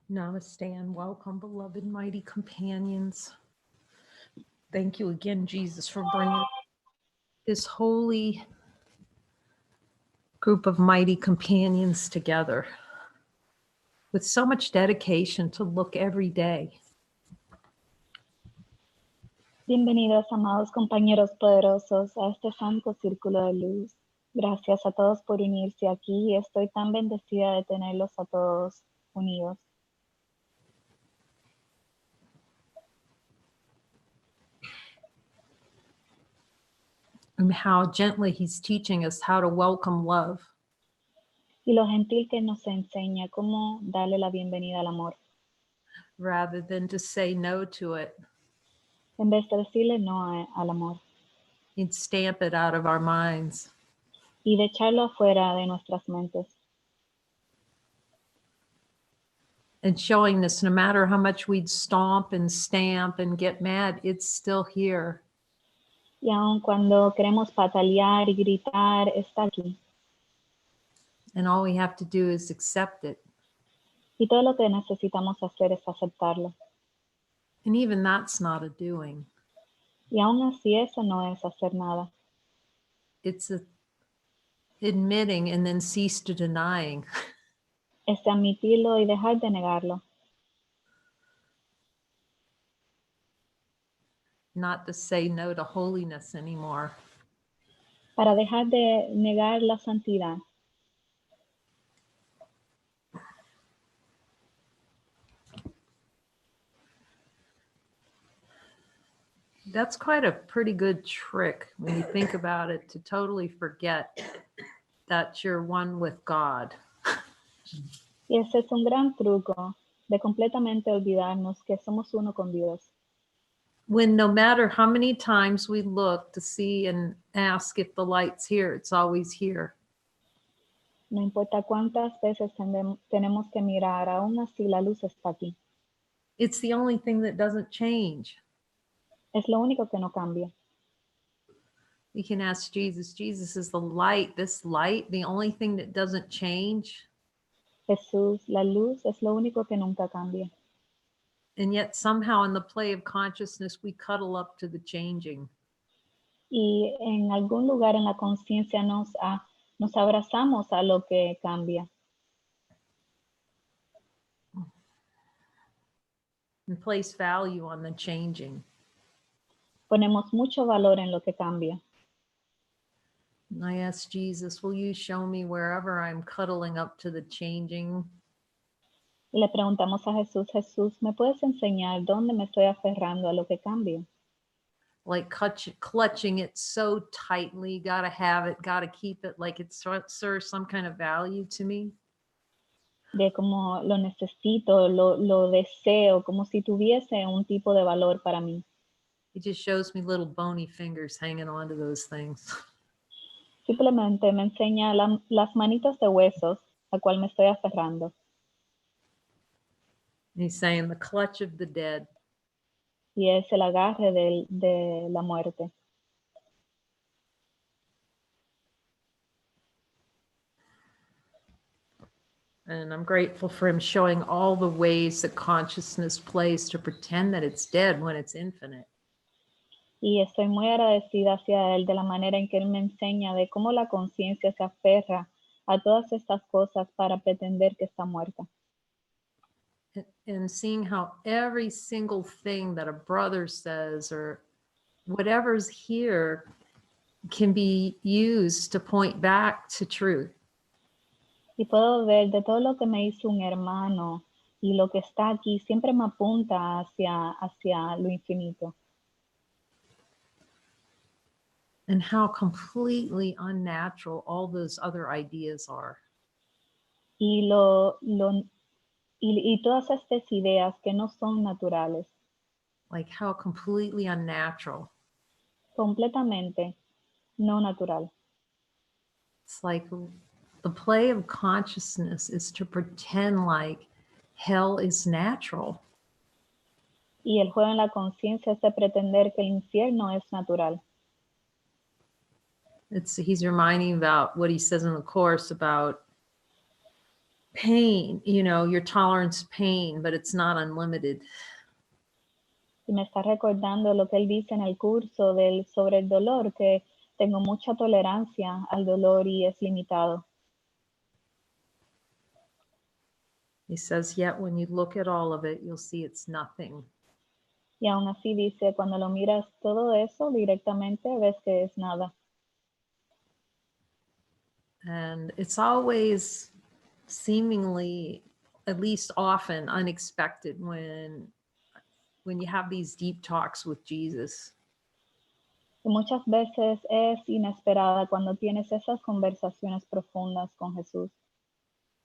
Namaste and welcome, beloved mighty companions. Thank you again, Jesus, for bringing this holy group of mighty companions together with so much dedication to look every day. Bienvenidos, amados compañeros poderosos, a este santo círculo de luz. Gracias a todos por unirse aquí. Estoy tan bendecida de tenerlos a todos unidos. And how gently he's teaching us how to welcome love. Y lo gentil que nos enseña cómo darle la bienvenida al amor. Rather than to say no to it. En vez de decirle no al amor. He'd stamp it out of our minds. Y de echarlo afuera de nuestras mentes. And showing us no matter how much we'd stomp and stamp and get mad, it's still here. Y aun cuando queremos patalear y gritar, está aquí. And all we have to do is accept it. Y todo lo que necesitamos hacer es aceptarlo. And even that's not a doing. Y aún así eso no es hacer nada. It's admitting and then cease to denying. Es admitirlo y dejar de negarlo. Not to say no to holiness anymore. Para dejar de negar la santidad. That's quite a pretty good trick when you think about it, to totally forget that you're one with God. Y ese es un gran truco de completamente olvidarnos que somos uno con Dios. When no matter how many times we look to see and ask if the light's here, it's always here. No importa cuántas veces tenemos que mirar, aún así la luz está aquí. It's the only thing that doesn't change. Es lo único que no cambia. We can ask Jesus, Jesus is the light, this light, the only thing that doesn't change. Jesús, la luz es lo único que nunca cambia. And yet somehow in the play of consciousness, we cuddle up to the changing. Y en algún lugar en la conciencia nos abrazamos a lo que cambia. And place value on the changing. Ponemos mucho valor en lo que cambia. And I ask Jesus, will you show me wherever I'm cuddling up to the changing? Y le preguntamos a Jesús, Jesús, ¿me puedes enseñar dónde me estoy aferrando a lo que cambia? Like clutching it so tightly, gotta have it, gotta keep it, like it serves some kind of value to me. De como lo necesito, lo deseo, como si tuviese un tipo de valor para mí. It just shows me little bony fingers hanging on to those things. Simplemente me enseña las manitas de huesos a cual me estoy aferrando. And he's saying the clutch of the dead. Y es el agarre de la muerte. And I'm grateful for him showing all the ways that consciousness plays to pretend that it's dead when it's infinite. Y estoy muy agradecida hacia él de la manera en que él me enseña de cómo la conciencia se aferra a todas estas cosas para pretender que está muerta. And seeing how every single thing that a brother says or whatever's here can be used to point back to truth. Y puedo ver de todo lo que me hizo un hermano y lo que está aquí siempre me apunta hacia lo infinito. And how completely unnatural all those other ideas are. Y todas estas ideas que no son naturales. Like how completely unnatural. Completamente no natural. It's like the play of consciousness is to pretend like hell is natural. Y el juego en la conciencia es de pretender que el infierno es natural. He's reminding about what he says in the Course about pain, you know, your tolerance to pain, but it's not unlimited. Y me está recordando lo que él dice en el curso sobre el dolor, que tengo mucha tolerancia al dolor y es limitado. He says, yet when you look at all of it, you'll see it's nothing. Y aún así dice, cuando lo miras todo eso directamente, ves que es nada. And it's always seemingly, at least often, unexpected when you have these deep talks with Jesus. Y muchas veces es inesperada cuando tienes esas conversaciones profundas con Jesús.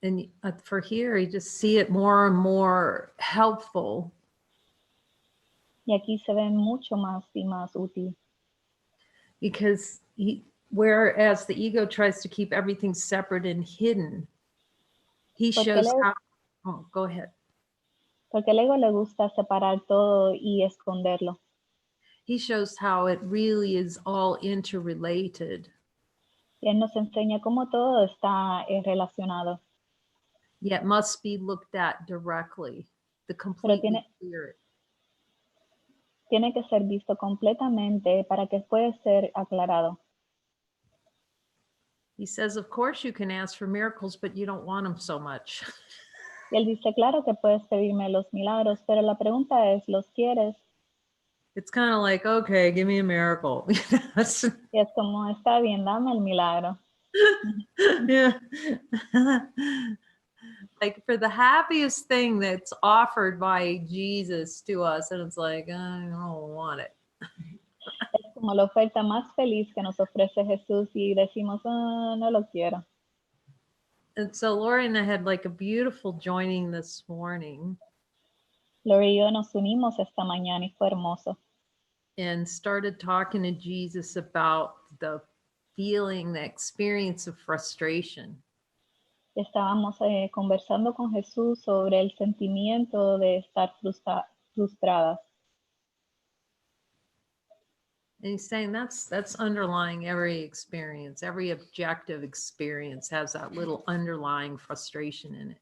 And for here, you just see it more and more helpful. Y aquí se ve mucho más y más útil. Because whereas the ego tries to keep everything separate and hidden, he shows how, oh, go ahead. Porque el ego le gusta separar todo y esconderlo. He shows how it really is all interrelated. Y él nos enseña cómo todo está relacionado. Yet must be looked at directly, the complete spirit. Tiene que ser visto completamente para que pueda ser aclarado. He says, of course you can ask for miracles, but you don't want them so much. Y él dice, claro que puedes pedirme los milagros, pero la pregunta es, ¿los quieres? It's kind of like, okay, give me a miracle. Y es como, está bien, dame el milagro. Yeah. Like for the happiest thing that's offered by Jesus to us, and it's like, I don't want it. Es como la oferta más feliz que nos ofrece Jesús y decimos, no lo quiero. And so Lori and I had like a beautiful joining this morning. Lori y yo nos unimos esta mañana y fue hermoso. And started talking to Jesus about the feeling, the experience of frustration. Estábamos conversando con Jesús sobre el sentimiento de estar frustradas. And he's saying that's underlying every experience. Every objective experience has that little underlying frustration in it.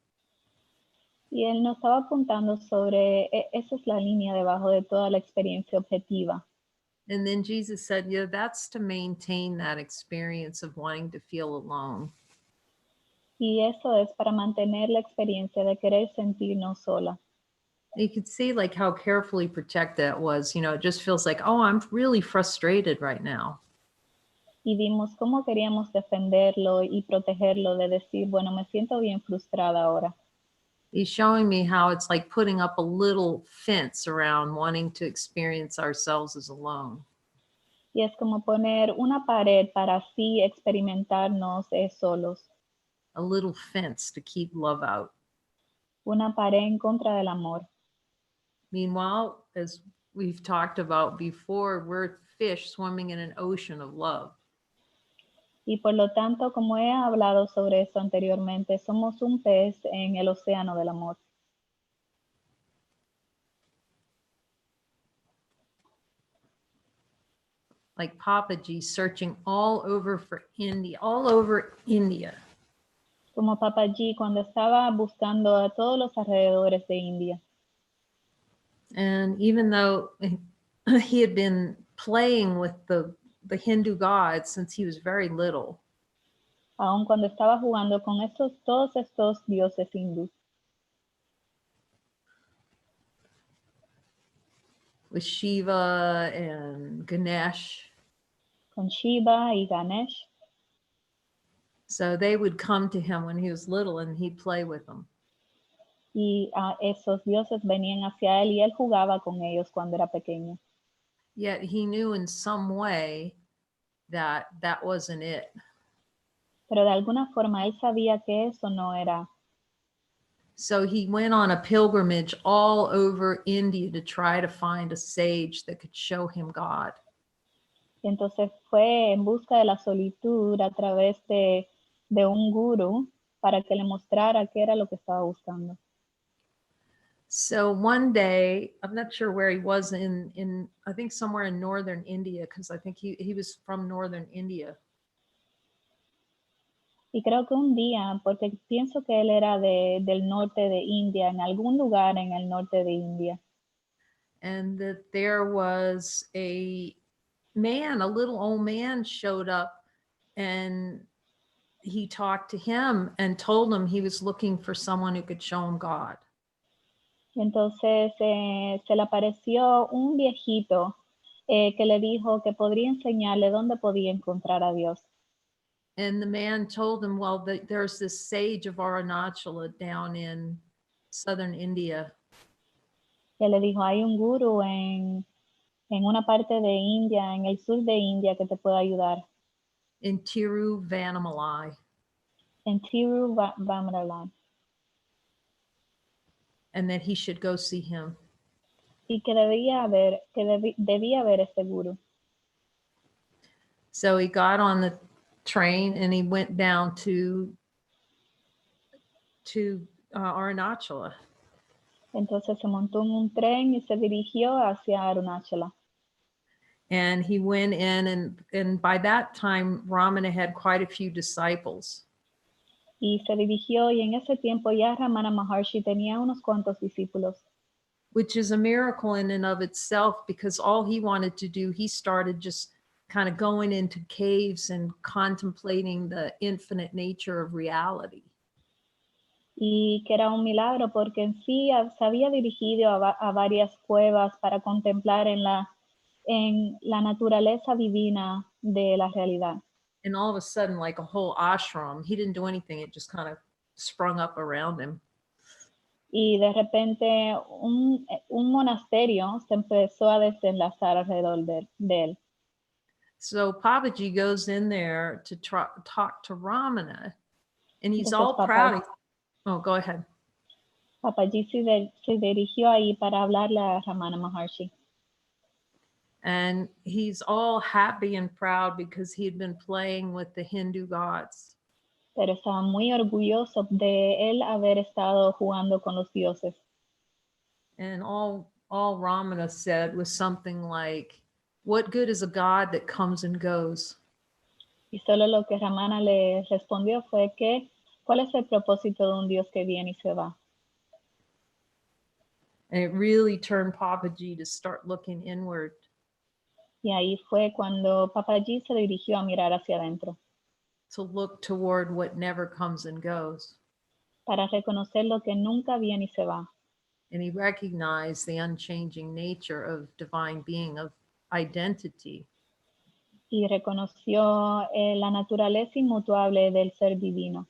Y él nos estaba apuntando sobre, esa es la línea debajo de toda la experiencia objetiva. And then Jesus said, yeah, that's to maintain that experience of wanting to feel alone. Y eso es para mantener la experiencia de querer sentirnos sola. You could see like how carefully protected that was. You know, it just feels like, oh, I'm really frustrated right now. Y vimos cómo queríamos defenderlo y protegerlo de decir, bueno, me siento bien frustrada ahora. He's showing me how it's like putting up a little fence around wanting to experience ourselves as alone. Y es como poner una pared para así experimentarnos solos. A little fence to keep love out. Una pared en contra del amor. Meanwhile, as we've talked about before, we're fish swimming in an ocean of love. Y por lo tanto, como he hablado sobre eso anteriormente, somos un pez en el océano del amor. Like Papaji searching all over India. Como Papaji cuando estaba buscando a todos los alrededores de India. And even though he had been playing with the Hindu gods since he was very little. Aun cuando estaba jugando con todos estos dioses hindús. With Shiva and Ganesh. Con Shiva y Ganesh. So they would come to him when he was little and he'd play with them. Y esos dioses venían hacia él y él jugaba con ellos cuando era pequeño. Yet he knew in some way that wasn't it. Pero de alguna forma él sabía que eso no era. So he went on a pilgrimage all over India to try to find a sage that could show him God. Y entonces fue en busca de la solitud a través de un gurú para que le mostrara qué era lo que estaba buscando. So one day, I'm not sure where he was in I think somewhere in northern India, because I think he was from northern India. Y creo que un día, porque pienso que él era del norte de India, en algún lugar en el norte de India. and that there was a man, a little old man showed up, and he talked to him and told him he was looking for someone who could show him God. Entonces se le apareció un viejito que le dijo que podría enseñarle dónde podía encontrar a Dios. And the man told him, well, there's this sage of Arunachala down in southern India. Y él le dijo, hay un gurú en una parte de India, en el sur de India, que te puede ayudar. In Tiruvannamalai. En Tiruvannamalai. And that he should go see him. Y que debía haber ese gurú. So he got on the train and he went down to Arunachala. Entonces se montó en un tren y se dirigió hacia Arunachala. And he went in, and by that time, Ramana had quite a few disciples. Y se dirigió, y en ese tiempo ya Ramana Maharshi tenía unos cuantos discípulos. Which is a miracle in and of itself, because all he wanted to do, he started just kind of going into caves and contemplating the infinite nature of reality. Y que era un milagro porque en sí se había dirigido a varias cuevas para contemplar en la naturaleza divina de la realidad. And all of a sudden, like a whole ashram, he didn't do anything. It just kind of sprung up around him. Y de repente un monasterio se empezó a desenlazar alrededor de él. So Papaji goes in there to talk to Ramana, and he's Entonces, all proud. Oh, go ahead. Papaji se dirigió ahí para hablarle a Ramana Maharshi. And he's all happy and proud because he had been playing with the Hindu gods. Pero estaba muy orgulloso de él haber estado jugando con los dioses. And all Ramana said was something like, what good is a god that comes and goes? Y solo lo que Ramana le respondió fue que, ¿cuál es el propósito de un Dios que viene y se va? And it really turned Papaji to start looking inward. Y ahí fue cuando Papaji se dirigió a mirar hacia adentro. To look toward what never comes and goes. Para reconocer lo que nunca viene y se va. And he recognized the unchanging nature of divine being, of identity. Y reconoció la naturaleza inmutable del ser divino.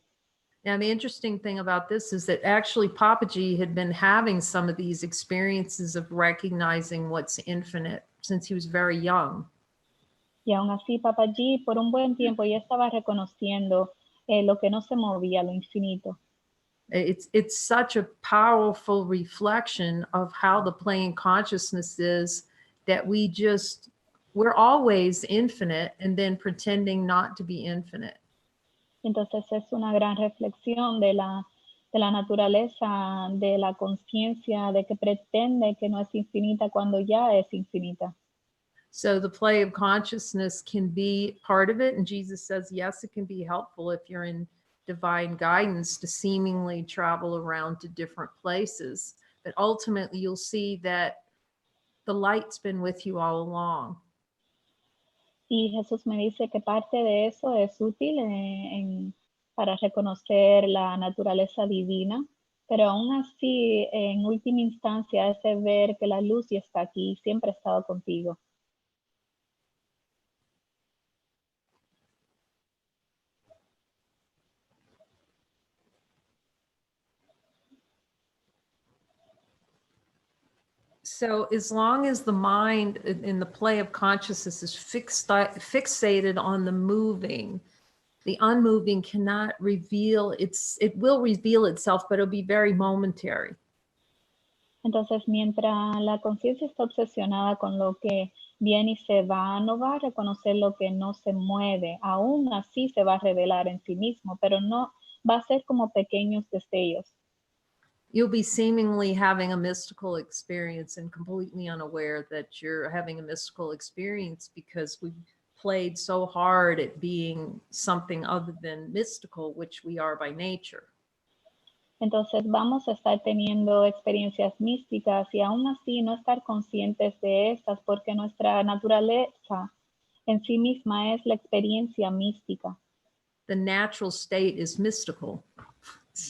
Now, the interesting thing about this is that actually Papaji had been having some of these experiences of recognizing what's infinite since he was very young. Y aún así, Papaji por un buen tiempo ya estaba reconociendo lo que no se movía, lo infinito. It's such a powerful reflection of how the plane consciousness is, that we're always infinite and then pretending not to be infinite. Entonces es una gran reflexión de la naturaleza, de la conciencia, de que pretende que no es infinita cuando ya es infinita. So the play of consciousness can be part of it. And Jesus says, yes, it can be helpful if you're in divine guidance to seemingly travel around to different places. But ultimately, you'll see that the light's been with you all along. Y Jesús me dice que parte de eso es útil para reconocer la naturaleza divina, pero aún así, en última instancia, es ver que la luz ya está aquí, siempre ha estado contigo. So as long as the mind in the play of consciousness is fixated on the moving, the unmoving cannot reveal it will reveal itself, but it'll be very momentary. Entonces, mientras la conciencia está obsesionada con lo que viene y se va, no va a reconocer lo que no se mueve. Aún así se va a revelar en sí mismo, pero no va a ser como pequeños destellos. You'll be seemingly having a mystical experience and completely unaware that you're having a mystical experience, because we played so hard at being something other than mystical, which we are by nature. Entonces vamos a estar teniendo experiencias místicas y aún así no estar conscientes de estas porque nuestra naturaleza en sí misma es la experiencia mística. The natural state is mystical.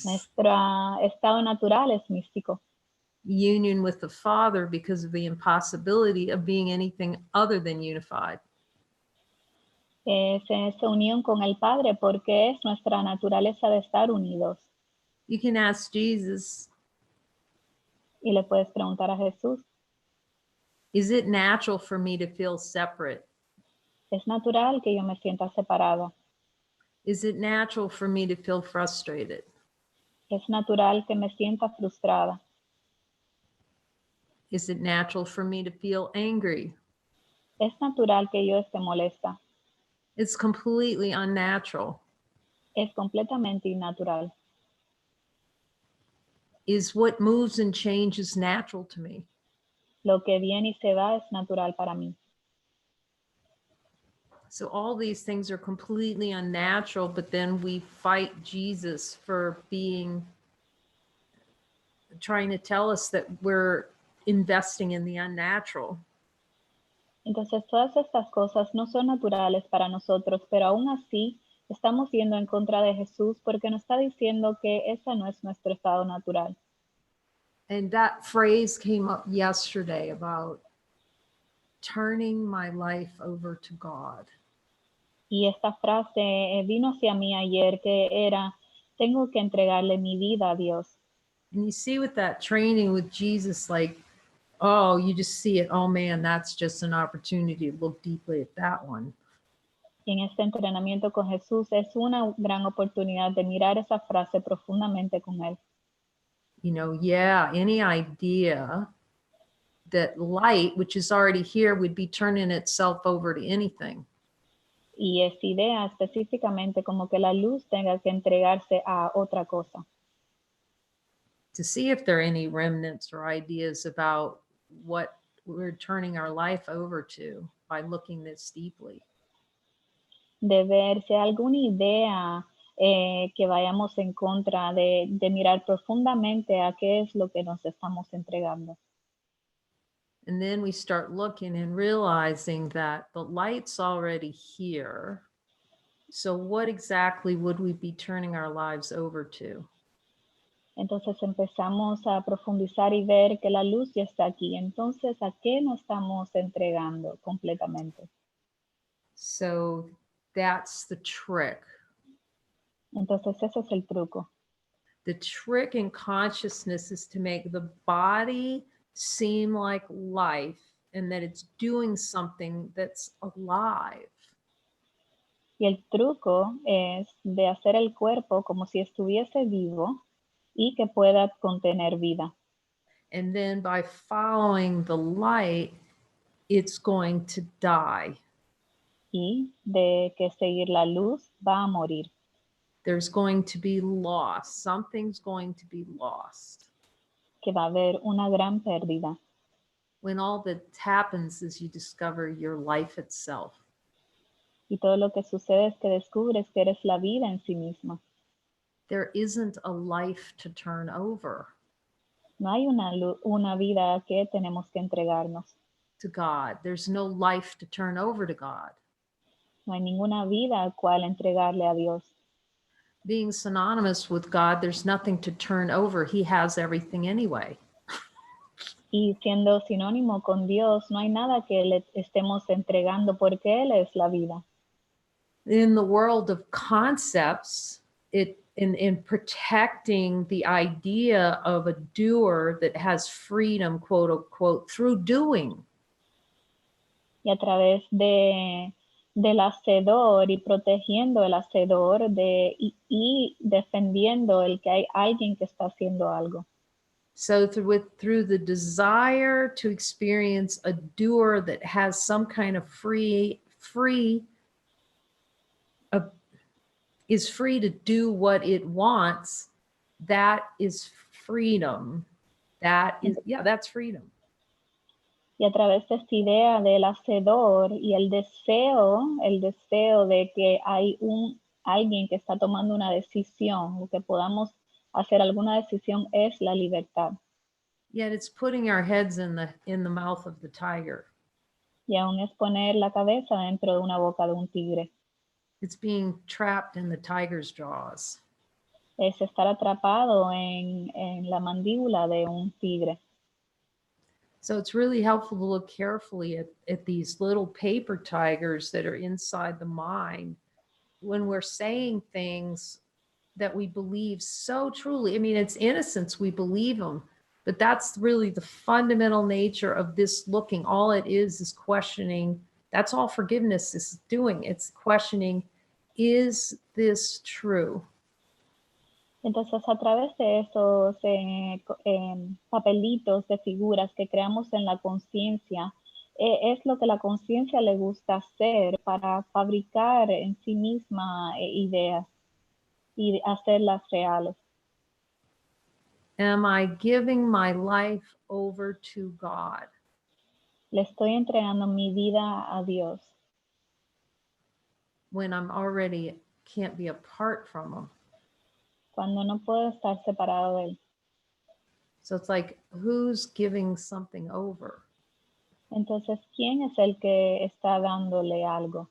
Nuestro estado natural es místico. Union with the Father because of the impossibility of being anything other than unified. Es esa unión con el Padre porque es nuestra naturaleza de estar unidos. You can ask Jesus, Y le puedes preguntar a Jesús, is it natural for me to feel separate? ¿es natural que yo me sienta separada? Is it natural for me to feel frustrated? ¿Es natural que me sienta frustrada? Is it natural for me to feel angry? ¿Es natural que yo esté molesta? It's completely unnatural. Es completamente innatural. Is what moves and changes natural to me? Lo que viene y se va es natural para mí. So all these things are completely unnatural, but then we fight Jesus for trying to tell us that we're investing in the unnatural. Entonces todas estas cosas no son naturales para nosotros, pero aún así estamos yendo en contra de Jesús porque nos está diciendo que ese no es nuestro estado natural. And that phrase came up yesterday about turning my life over to God. Y esta frase vino hacia mí ayer que era, tengo que entregarle mi vida a Dios. And you see with that training with Jesus, like, oh, you just see it, oh man, that's just an opportunity to look deeply at that one. Y en este entrenamiento con Jesús es una gran oportunidad de mirar esa frase profundamente con Él. You know, yeah, any idea that light, which is already here, would be turning itself over to anything. Y esa idea específicamente como que la luz tenga que entregarse a otra cosa. To see if there are any remnants or ideas about what we're turning our life over to by looking this deeply. De ver si hay alguna idea que vayamos en contra de mirar profundamente a qué es lo que nos estamos entregando. And then we start looking and realizing that the light's already here. So what exactly would we be turning our lives over to? Entonces empezamos a profundizar y ver que la luz ya está aquí. Entonces, ¿a qué nos estamos entregando completamente? So that's the trick. Entonces, ese es el truco. The trick in consciousness is to make the body seem like life and that it's doing something that's alive. Y el truco es de hacer el cuerpo como si estuviese vivo y que pueda contener vida. And then by following the light, it's going to die. Y de que seguir la luz va a morir. There's going to be loss. Something's going to be lost. Que va a haber una gran pérdida. When all that happens is you discover your life itself. Y todo lo que sucede es que descubres que eres la vida en sí misma. There isn't a life to turn over. No hay una vida que tenemos que entregarnos. To God. There's no life to turn over to God. No hay ninguna vida a cual entregarle a Dios. Being synonymous with God, there's nothing to turn over. He has everything anyway. Y siendo sinónimo con Dios, no hay nada que le estemos entregando porque Él es la vida. In the world of concepts, in protecting the idea of a doer that has freedom, quote unquote, through doing. Y a través del hacedor y protegiendo el hacedor y defendiendo el que hay alguien que está haciendo algo. So through the desire to experience a doer that has some kind of is free to do what it wants, that is freedom. That's freedom. Y a través de esta idea del hacedor y el deseo de que hay alguien que está tomando una decisión o que podamos hacer alguna decisión es la libertad. Yet it's putting our heads in the mouth of the tiger. Y aún es poner la cabeza dentro de una boca de un tigre. It's being trapped in the tiger's jaws. Es estar atrapado en la mandíbula de un tigre. So it's really helpful to look carefully at these little paper tigers that are inside the mind when we're saying things that we believe so truly. I mean, it's innocence, we believe them, but that's really the fundamental nature of this looking. All it is questioning. That's all forgiveness is doing. It's questioning, is this true? Entonces, a través de esos papelitos de figuras que creamos en la conciencia, es lo que la conciencia le gusta hacer para fabricar en sí misma ideas y hacerlas reales. Am I giving my life over to God? Le estoy entregando mi vida a Dios When I'm already can't be apart from him. cuando no puedo estar separado de él. So it's like, who's giving something over? Entonces, ¿quién es el que está dándole algo?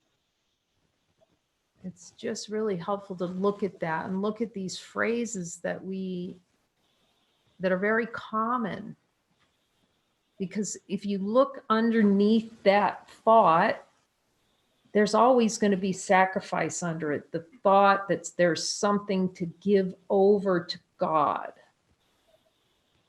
It's just really helpful to look at that and look at these phrases that are very common. Because if you look underneath that thought, there's always going to be sacrifice under it. The thought that there's something to give over to God.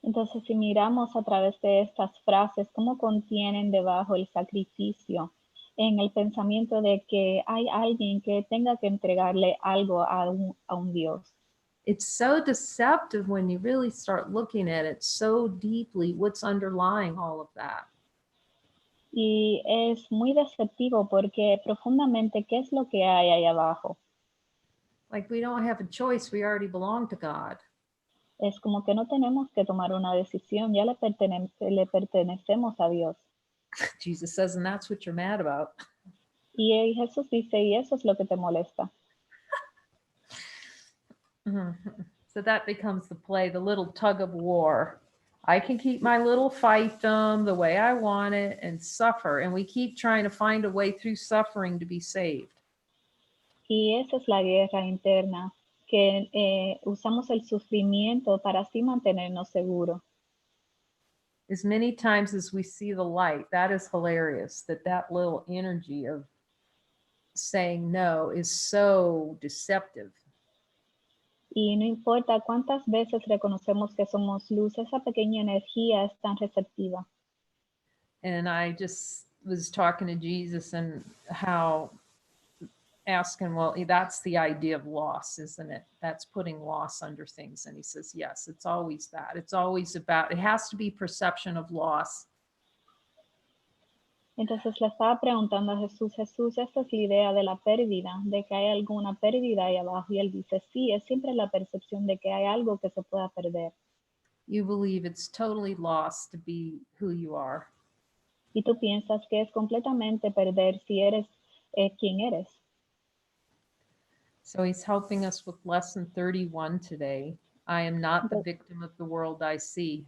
Entonces, si miramos a través de estas frases, cómo contienen debajo el sacrificio en el pensamiento de que hay alguien que tenga que entregarle algo a un Dios. It's so deceptive when you really start looking at it so deeply, what's underlying all of that. Y es muy deceptivo porque profundamente, ¿qué es lo que hay ahí abajo? Like we don't have a choice, we already belong to God. Es como que no tenemos que tomar una decisión, ya le pertenecemos a Dios. Jesus says, and that's what you're mad about. Y Jesús dice, y eso es lo que te molesta. So that becomes the play, the little tug of war. I can keep my little fiefdom the way I want it and suffer. And we keep trying to find a way through suffering to be saved. Y esa es la guerra interna, que usamos el sufrimiento para así mantenernos seguros. As many times as we see the light, that is hilarious, that little energy of saying no is so deceptive. Y no importa cuántas veces reconocemos que somos luz, esa pequeña energía es tan receptiva. And I just was talking to Jesus and how asking, well, that's the idea of loss, isn't it? That's putting loss under things. And he says, yes, it's always that. It's always about, it has to be perception of loss. Entonces le estaba preguntando a Jesús, esta es la idea de la pérdida, de que hay alguna pérdida ahí abajo. Y él dice, sí, es siempre la percepción de que hay algo que se pueda perder. You believe it's totally lost to be who you are. Y tú piensas que es completamente perder si eres quien eres. So he's helping us with lesson 31 today. I am not the victim of the world I see.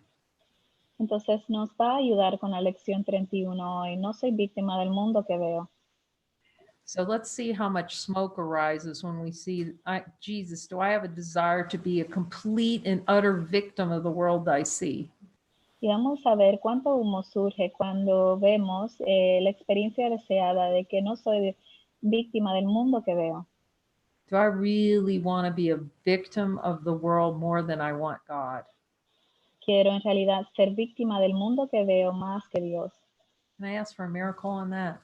Entonces nos va a ayudar con la lección 31 hoy. No soy víctima del mundo que veo. So let's see how much smoke arises when we see, Jesus, do I have a desire to be a complete and utter victim of the world I see? Y vamos a ver cuánto humo surge cuando vemos la experiencia deseada de que no soy víctima del mundo que veo. Do I really want to be a victim of the world more than I want God? Quiero en realidad ser víctima del mundo que veo más que Dios. Can I ask for a miracle on that?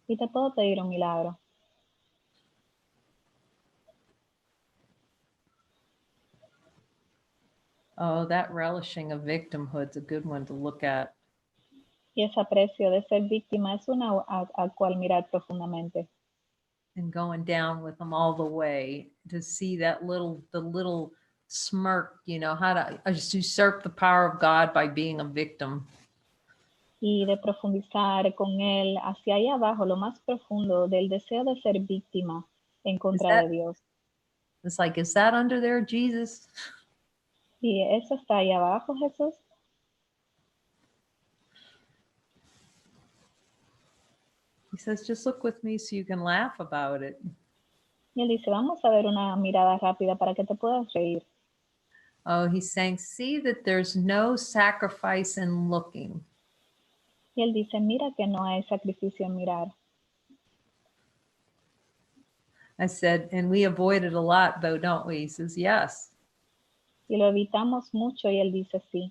Y te puedo pedir un milagro. Oh, that relishing of victimhood's a good one to look at. Y ese aprecio de ser víctima es una a cual mirar profundamente. And going down with them all the way to see the little smirk, you know, how to usurp the power of God by being a victim. y de profundizar con él hacia allá abajo, lo más profundo del deseo de ser víctima en contra de Dios. It's like, is that under there, Jesus? Y eso está ahí abajo, Jesús. He says, just look with me so you can laugh about it. Y él dice, vamos a ver una mirada rápida para que te puedas reír. Oh, he's saying, see that there's no sacrifice in looking. Y él dice, mira que no hay sacrificio en mirar. I said, and we avoid it a lot though, don't we? He says, yes. Y lo evitamos mucho y él dice, sí.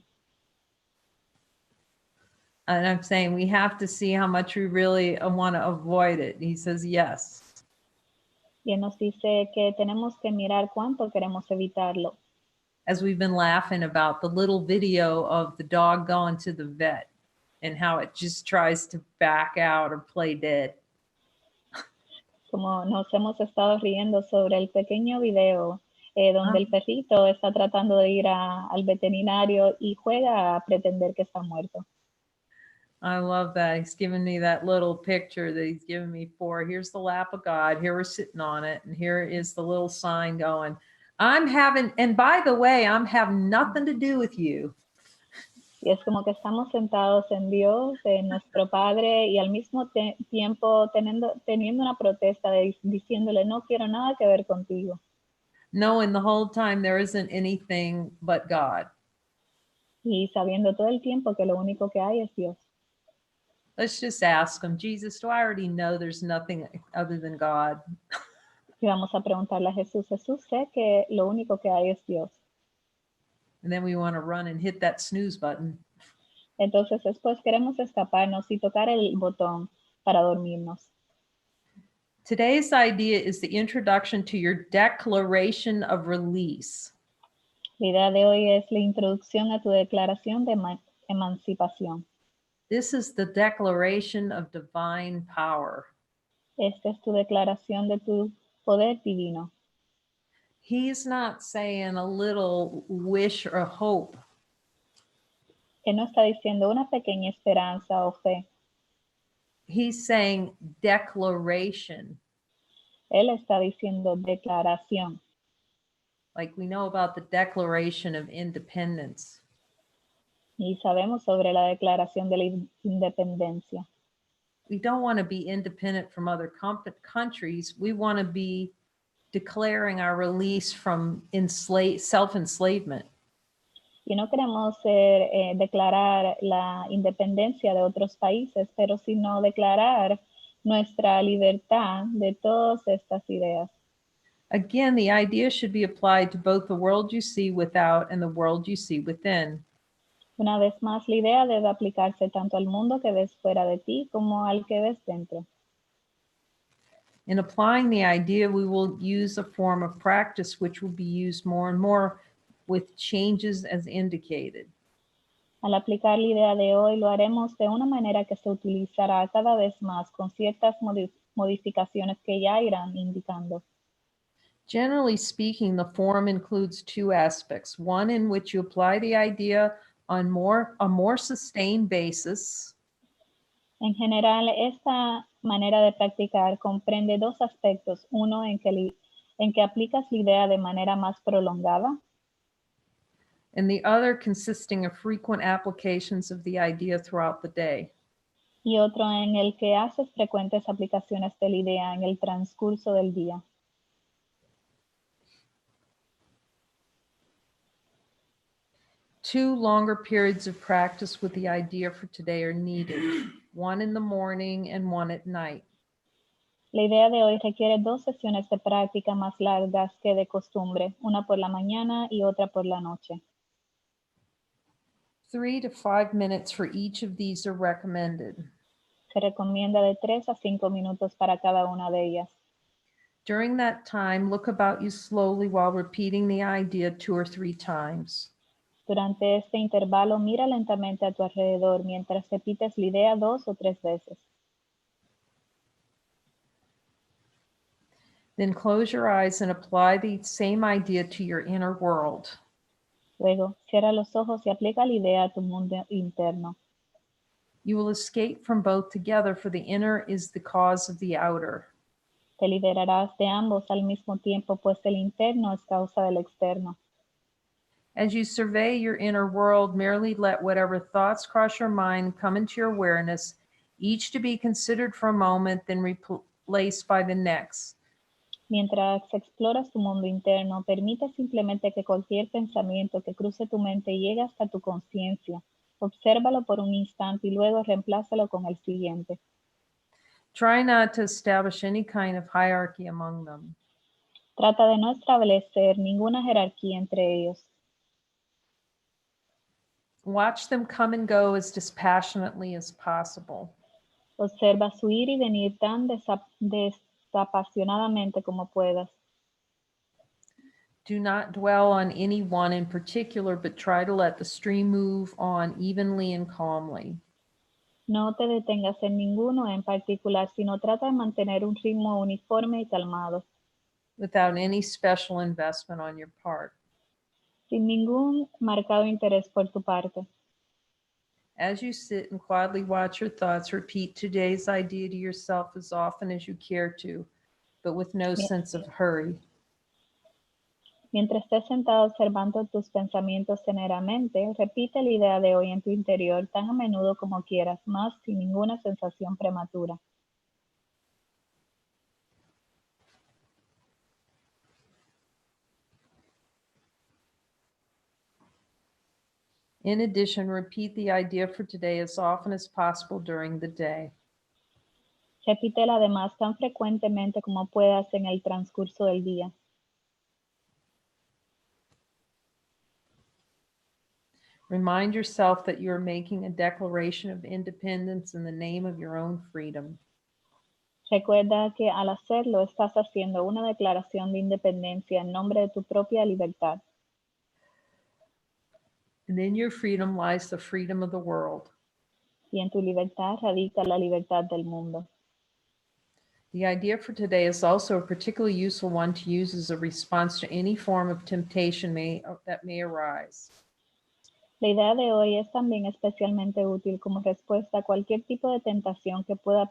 And I'm saying we have to see how much we really want to avoid it. He says, yes. Y él nos dice que tenemos que mirar cuánto queremos evitarlo. As we've been laughing about the little video of the dog going to the vet and how it just tries to back out or play dead. Como nos hemos estado riendo sobre el pequeño video donde el perrito está tratando de ir al veterinario y juega a pretender que está muerto. I love that. He's given me that little picture that he's given me for, here's the lap of God. Here we're sitting on it. And here is the little sign going, and by the way, I'm having nothing to do with you. Y es como que estamos sentados en Dios, en nuestro Padre, y al mismo tiempo teniendo una protesta diciéndole, no quiero nada que ver contigo. Knowing the whole time there isn't anything but God. Y sabiendo todo el tiempo que lo único que hay es Dios. Let's just ask him, Jesus, do I already know there's nothing other than God? Y vamos a preguntarle a Jesús, Jesús, sé que lo único que hay es Dios. And then we want to run and hit that snooze button. Entonces después queremos escaparnos y tocar el botón para dormirnos. Today's idea is the introduction to your declaration of release. La idea de hoy es la introducción a tu declaración de emancipación. This is the declaration of divine power. Esta es tu declaración de tu poder divino. He's not saying a little wish or hope. Él no está diciendo una pequeña esperanza o fe. He's saying declaration. Él está diciendo declaración. Like we know about the Declaration of Independence. Y sabemos sobre la declaración de la independencia. We don't want to be independent from other countries. We want to be declaring our release from self-enslavement. Y no queremos declarar la independencia de otros países, pero sino declarar nuestra libertad de todas estas ideas. Again, the idea should be applied to both the world you see without and the world you see within. Una vez más, la idea debe aplicarse tanto al mundo que ves fuera de ti como al que ves dentro. In applying the idea, we will use a form of practice which will be used more and more with changes as indicated. Al aplicar la idea de hoy, lo haremos de una manera que se utilizará cada vez más con ciertas modificaciones que ya irán indicando. Generally speaking, the form includes two aspects. One in which you apply the idea on a more sustained basis. En general, esta manera de practicar comprende dos aspectos. Uno en que aplicas la idea de manera más prolongada. And the other consisting of frequent applications of the idea throughout the day. Y otro en el que haces frecuentes aplicaciones de la idea en el transcurso del día. Two longer periods of practice with the idea for today are needed, one in the morning and one at night. La idea de hoy requiere dos sesiones de práctica más largas que de costumbre, una por la mañana y otra por la noche. 3 to 5 minutes for each of these are recommended. Se recomienda de 3 a 5 minutos para cada una de ellas. During that time, look about you slowly while repeating the idea 2 or 3 times. Durante este intervalo, mira lentamente a tu alrededor mientras repites la idea 2 o 3 veces. Then close your eyes and apply the same idea to your inner world. Luego, cierra los ojos y aplica la idea a tu mundo interno. You will escape from both together, for the inner is the cause of the outer. Te liberarás de ambos al mismo tiempo, pues el interno es causa del externo. As you survey your inner world, merely let whatever thoughts cross your mind come into your awareness, each to be considered for a moment, then replaced by the next. Mientras exploras tu mundo interno, permite simplemente que cualquier pensamiento que cruce tu mente llegue hasta tu conciencia. Obsérvalo por un instante y luego reemplázalo con el siguiente. Try not to establish any kind of hierarchy among them. Trata de no establecer ninguna jerarquía entre ellos. Watch them come and go as dispassionately as possible. Observa su ir y venir tan desapasionadamente como puedas. Do not dwell on any one in particular, but try to let the stream move on evenly and calmly. No te detengas en ninguno en particular, sino trata de mantener un ritmo uniforme y calmado, Without any special investment on your part. sin ningún marcado interés por tu parte. As you sit and quietly watch your thoughts, repeat today's idea to yourself as often as you care to, but with no sense of hurry. Mientras estés sentado observando tus pensamientos serenamente, repite la idea de hoy en tu interior tan a menudo como quieras, más sin ninguna sensación prematura. In addition, repeat the idea for today as often as possible during the day. Repítela además tan frecuentemente como puedas en el transcurso del día. Remind yourself that you are making a declaration of independence in the name of your own freedom. Recuerda que al hacerlo estás haciendo una declaración de independencia en nombre de tu propia libertad. And in your freedom lies the freedom of the world. Y en tu libertad radica la libertad del mundo. The idea for today is also a particularly useful one to use as a response to any form of temptation that may arise. La idea de hoy es también especialmente útil como respuesta a cualquier tipo de tentación que pueda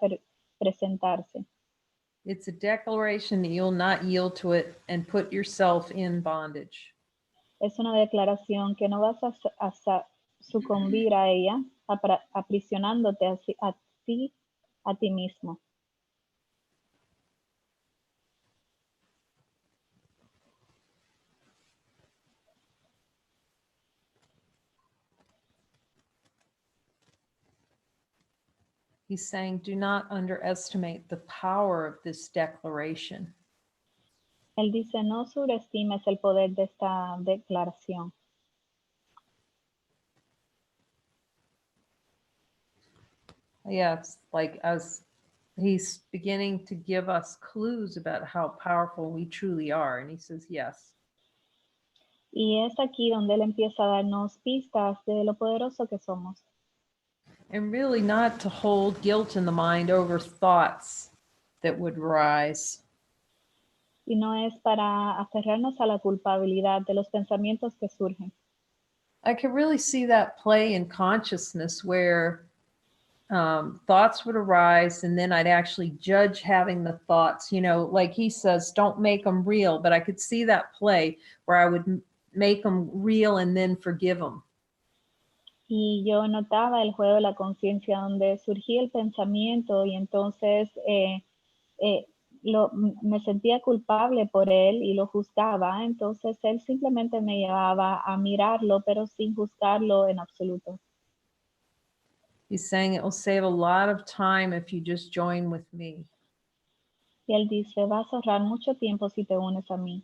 presentarse. It's a declaration that you'll not yield to it and put yourself in bondage. Es una declaración que no vas a sucumbir a ella, aprisionándote a ti mismo. He's saying, do not underestimate the power of this declaration. Él dice, no subestimes el poder de esta declaración. Yeah, it's like as he's beginning to give us clues about how powerful we truly are. And he says, yes. Y es aquí donde él empieza a darnos pistas de lo poderoso que somos. And really not to hold guilt in the mind over thoughts that would rise. Y no es para aferrarnos a la culpabilidad de los pensamientos que surgen. I could really see that play in consciousness where thoughts would arise and then I'd actually judge having the thoughts, you know, like he says, don't make them real, but I could see that play where I would make them real and then forgive them. Y yo notaba el juego de la conciencia donde surgía el pensamiento y entonces me sentía culpable por él y lo juzgaba. Entonces él simplemente me llevaba a mirarlo, pero sin juzgarlo en absoluto. He's saying it will save a lot of time if you just join with me. Y él dice, vas a ahorrar mucho tiempo si te unes a mí.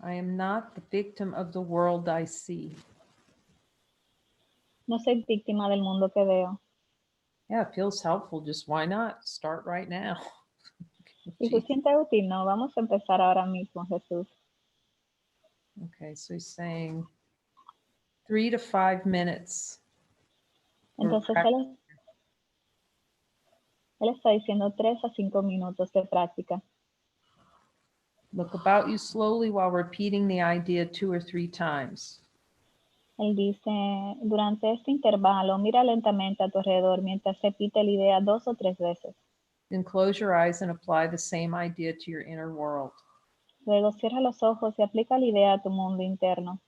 I am not the victim of the world I see. No soy víctima del mundo que veo. Yeah, it feels helpful. Just why not? Start right now. Y se siente útil, ¿no? Vamos a empezar ahora mismo, Jesús. Okay, so he's saying 3 to 5 minutes. Entonces él está diciendo 3 a 5 minutos de práctica. Look about you slowly while repeating the idea 2 or 3 times. Él dice, durante este intervalo, mira lentamente a tu alrededor mientras repite la idea 2 o 3 veces. Then close your eyes and apply the same idea to your inner world. Luego cierra los ojos y aplica la idea a tu mundo interno.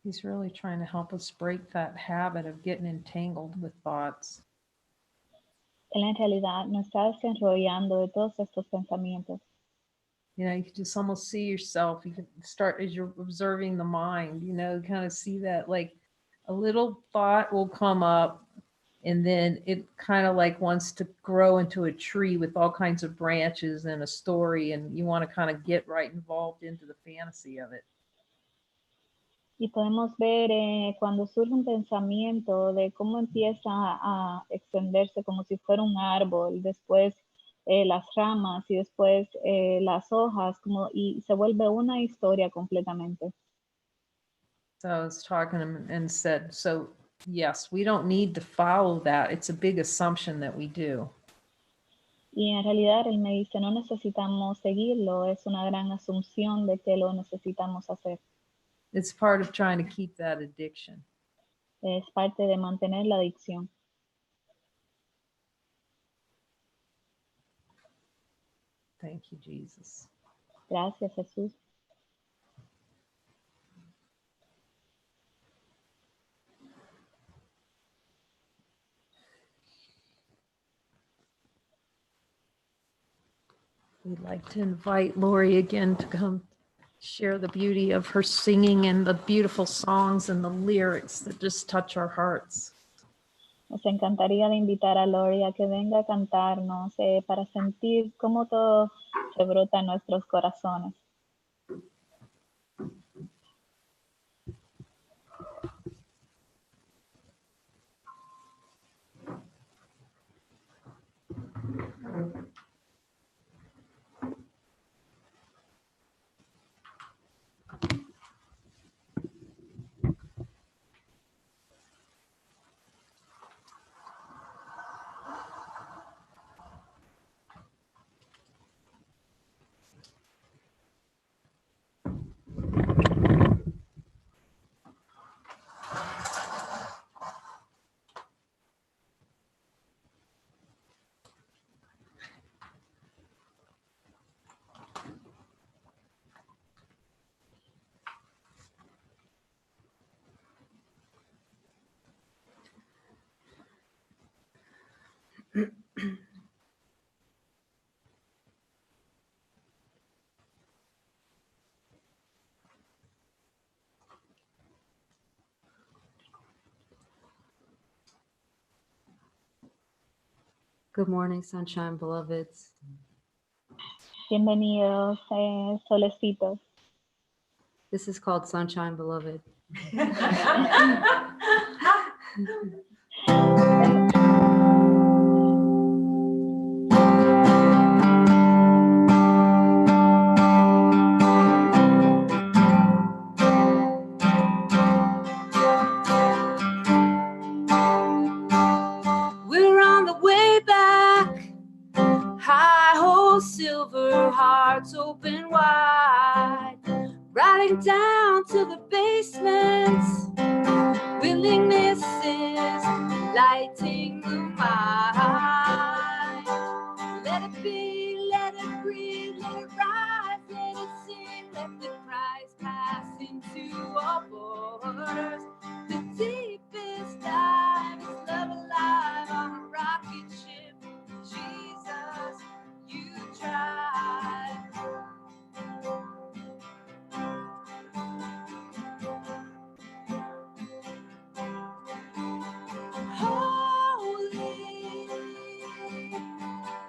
He's really trying to help us break that habit of getting entangled with thoughts. Él en realidad nos está desenrollando de todos estos pensamientos. You know, you can just almost see yourself. You can start as you're observing the mind, you know, kind of see that like a little thought will come up and then it kind of like wants to grow into a tree with all kinds of branches and a story. And you want to kind of get right involved into the fantasy of it. Y podemos ver cuando surge un pensamiento de cómo empieza a extenderse como si fuera un árbol, después las ramas y después las hojas, y se vuelve una historia completamente. So I was talking and said, so yes, we don't need to follow that. It's a big assumption that we do. Y en realidad él me dice, no necesitamos seguirlo, es una gran asunción de que lo necesitamos hacer. It's part of trying to keep that addiction. Es parte de mantener la adicción. Thank you, Jesus. Gracias, Jesús. We'd like to invite Lori again to come share the beauty of her singing and the beautiful songs and the lyrics that just touch our hearts. Nos encantaría de invitar a Lori a que venga a cantarnos para sentir cómo todo se brota en nuestros corazones. Good morning, sunshine, beloveds. Bienvenidos, solecitos. This is called Sunshine, Beloved. We're on the way back. High hole, silver hearts open wide. Riding down to the basement. Willingness is lighting the mind. Let it be, let it breathe, let it rise, let it sing, let the cries pass into our borders. The deepest dive is love alive on a rocket ship. Jesus, you tried. Holy,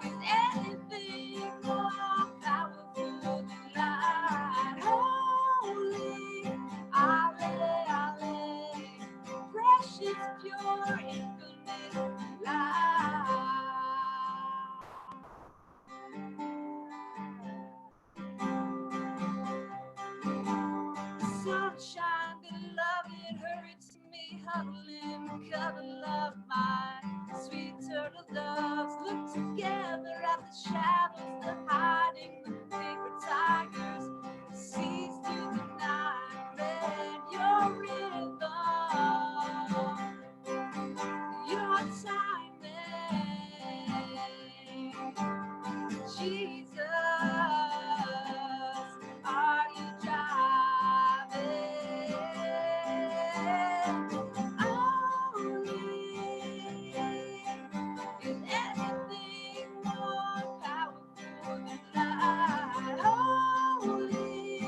is anything more powerful than light? Holy, Ale, Ale, precious, pure, infinite light. Sunshine, beloved, hurry to me, huddling, cuddle up my sweet turtle doves. Look together at the shadows, the hiding, the paper tigers. Seas through the night, red, your rhythm, your timing. Jesus, are you driving? Only is anything more powerful than light? Holy,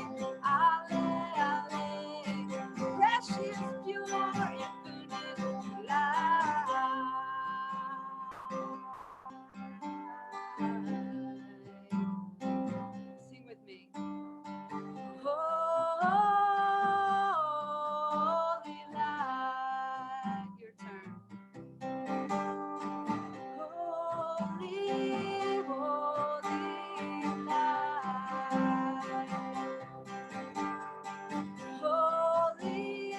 Ale, Ale, precious, pure, infinite light. Sing with me. Holy light, your turn. Holy, holy light. Holy,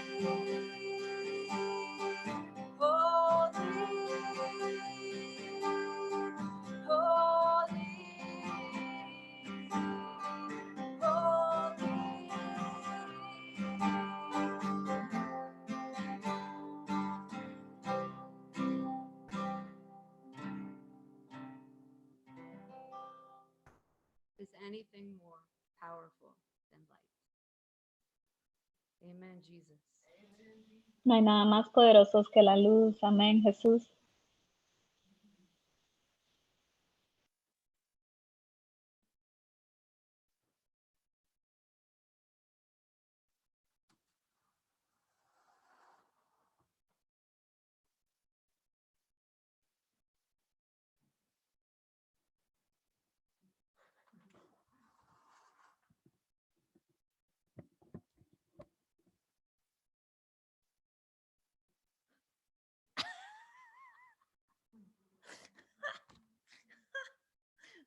Is anything more powerful than light? Amen, Jesus. No hay nada más poderoso que la luz. Amén, Jesús.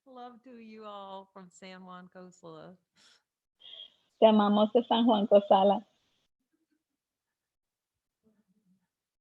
Love to you all from San Juan Costa. Te amamos de San Juan, Cosala.